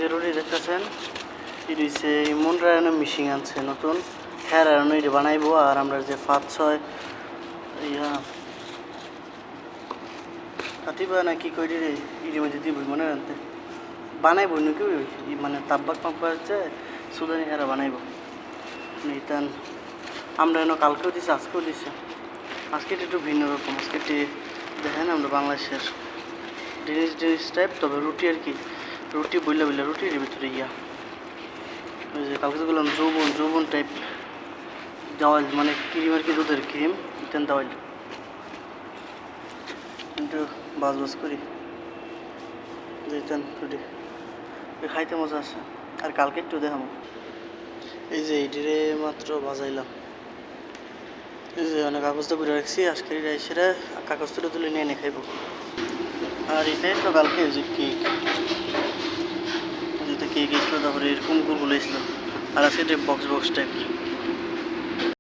যে রুটি দেখতেছেন এটি হচ্ছে ইমন রায়নের মিশিং আনছে নতুন হ্যাঁ রায়ন এটি বানাইবো আর আমরা যে 5-6 ইয়া কাটিবা না কি করি রে এটির মধ্যে দিব মনে রাখতে বানাইবো নাকি মানে তাব্বাক পাম্পা হচ্ছে সুদানি হেরা বানাইবো নিতান আমরা এনে কালকেও দিছি আজকেও দিছি আজকে একটু ভিন্ন রকম আজকে দেখেন আমরা বাংলাদেশের জিনিস টাইপ তবে রুটি আর কি রুটি বললে রুটির ভিতরে ইয়া ওই যে কালকে তো বললাম যৌবন টাইপ দেওয়াল মানে ক্রিম আর কি দুধের ক্রিম ইতেন দেওয়াল কিন্তু বাজ করি দিতেন রুটি খাইতে মজা আছে আর কালকে একটু দেখাবো এই যে এইটিরে মাত্র বাজাইলাম এই যে অনেক কাগজটা করে রাখছি আজকে সেটা কাগজটা তুলে নিয়ে এনে খাইব আর এটাই তো কালকে যে কেক যেটা কেক এসলো তারপরে এরকম গুলো এসলো আর আজকে বক্স টাইপ